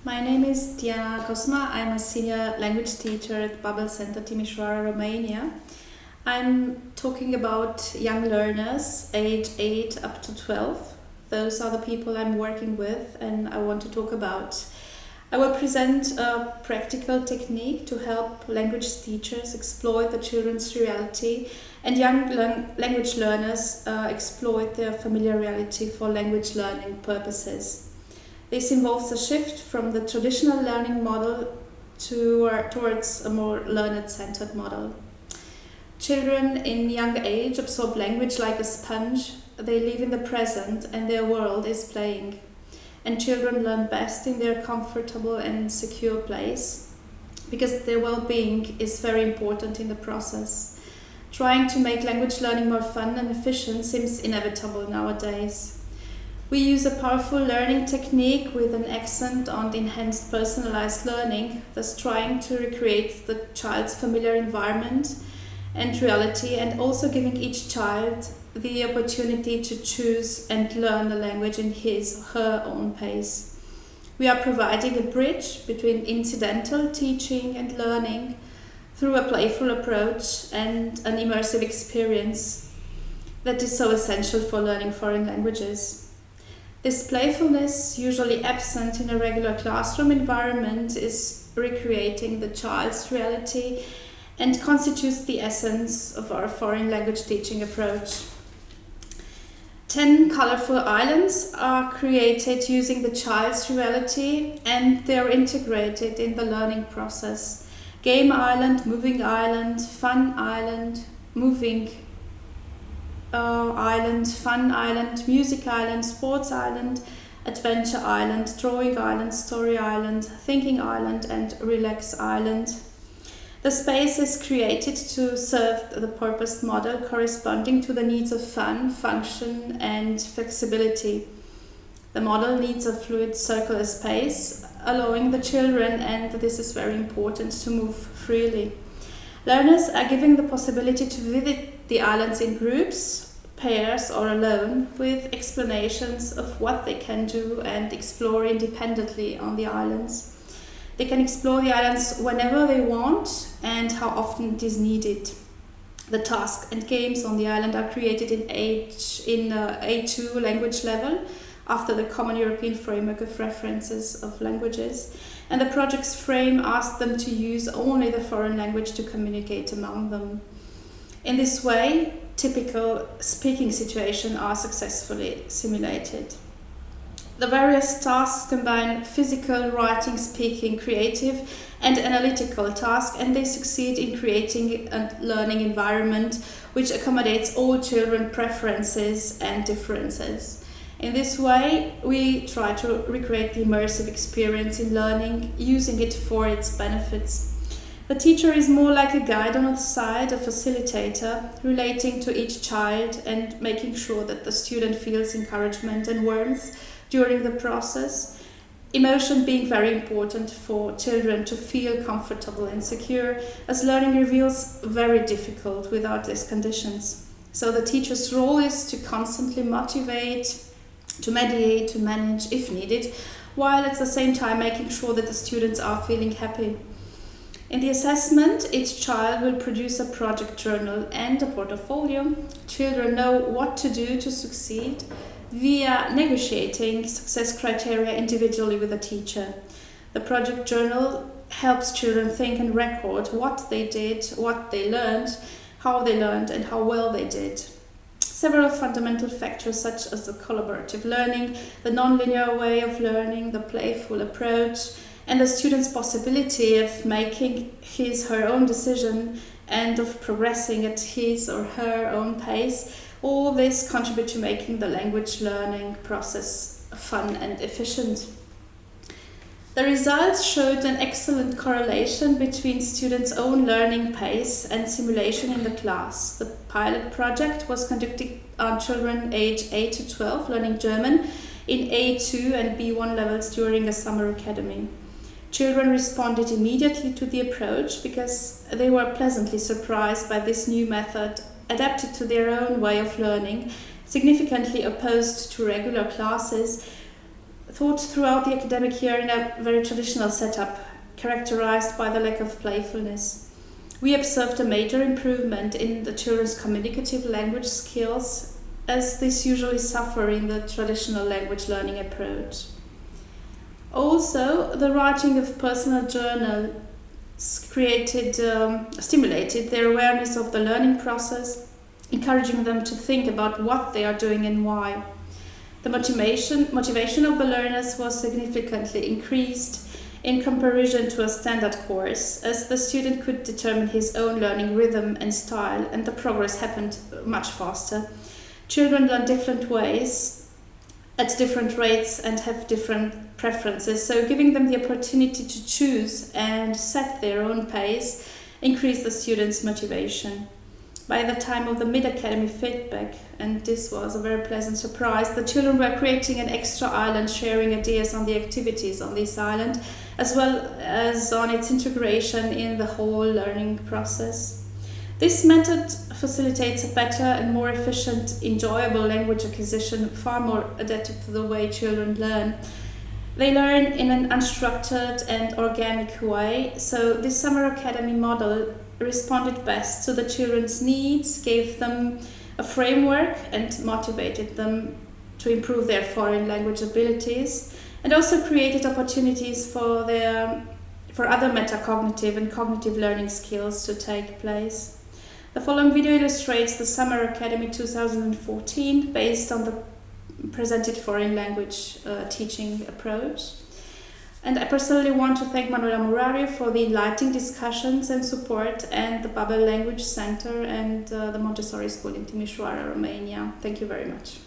My name is Diana Cosma. I'm a senior language teacher at Babel Center Timișoara, Romania. I'm talking about young learners age 8 up to 12. Those are the people I'm working with and I want to talk about. I will present a practical technique to help language teachers exploit the children's reality and young language learners exploit their familiar reality for language learning purposes. This involves a shift from the traditional learning model towards a more learner-centered model. Children in young age absorb language like a sponge. They live in the present and their world is playing. And children learn best in their comfortable and secure place because their well-being is very important in the process. Trying to make language learning more fun and efficient seems inevitable nowadays. We use a powerful learning technique with an accent on enhanced personalized learning, thus trying to recreate the child's familiar environment and reality, and also giving each child the opportunity to choose and learn the language in his or her own pace. We are providing a bridge between incidental teaching and learning through a playful approach and an immersive experience that is so essential for learning foreign languages. This playfulness, usually absent in a regular classroom environment, is recreating the child's reality and constitutes the essence of our foreign language teaching approach. 10 colorful islands are created using the child's reality and they are integrated in the learning process. Game island, moving island, fun island, moving island, fun island, music island, sports island, adventure island, drawing island, story island, thinking island, and relax island. The space is created to serve the purposed model corresponding to the needs of fun, function, and flexibility. The model needs a fluid circular space, allowing the children, and this is very important, to move freely. Learners are given the possibility to visit the islands in groups, pairs or alone, with explanations of what they can do and explore independently on the islands. They can explore the islands whenever they want and how often it is needed. The tasks and games on the island are created in A2 language level after the Common European Framework of References of Languages, and the project's frame asks them to use only the foreign language to communicate among them. In this way, typical speaking situations are successfully simulated. The various tasks combine physical, writing, speaking, creative, and analytical tasks, and they succeed in creating a learning environment which accommodates all children's preferences and differences. In this way, we try to recreate the immersive experience in learning, using it for its benefits. The teacher is more like a guide on the side, a facilitator, relating to each child and making sure that the student feels encouragement and warmth during the process. Emotion being very important for children to feel comfortable and secure, as learning reveals very difficult without these conditions. So the teacher's role is to constantly motivate, to mediate, to manage if needed, while at the same time making sure that the students are feeling happy. In the assessment, each child will produce a project journal and a portfolio. Children know what to do to succeed via negotiating success criteria individually with the teacher. The project journal helps children think and record what they did, what they learned, how they learned, and how well they did. Several fundamental factors such as the collaborative learning, the non-linear way of learning, the playful approach, and the student's possibility of making his/her own decision and of progressing at his or her own pace, all this contribute to making the language learning process fun and efficient. The results showed an excellent correlation between students' own learning pace and simulation in the class. The pilot project was conducted on children aged 8 to 12 learning German in A2 and B1 levels during a summer academy. Children responded immediately to the approach because they were pleasantly surprised by this new method, adapted to their own way of learning, significantly opposed to regular classes, taught throughout the academic year in a very traditional setup, characterized by the lack of playfulness. We observed a major improvement in the children's communicative language skills, as these usually suffer in the traditional language learning approach. Also, the writing of personal journals stimulated their awareness of the learning process, encouraging them to think about what they are doing and why. The motivation of the learners was significantly increased in comparison to a standard course, as the student could determine his own learning rhythm and style, and the progress happened much faster. Children learn different ways, at different rates, and have different preferences, so giving them the opportunity to choose and set their own pace increased the students' motivation. By the time of the mid-academy feedback, and this was a very pleasant surprise, the children were creating an extra island, sharing ideas on the activities on this island, as well as on its integration in the whole learning process. This method facilitates a better and more efficient, enjoyable language acquisition, far more adapted to the way children learn. They learn in an unstructured and organic way, so this summer academy model responded best to the children's needs, gave them a framework and motivated them to improve their foreign language abilities, and also created opportunities for other metacognitive and cognitive learning skills to take place. The following video illustrates the Summer Academy 2014 based on the presented foreign language teaching approach. And I personally want to thank Manuela Murario for the enlightening discussions and support, and the Babel Language Center and the Montessori School in Timișoara, Romania. Thank you very much.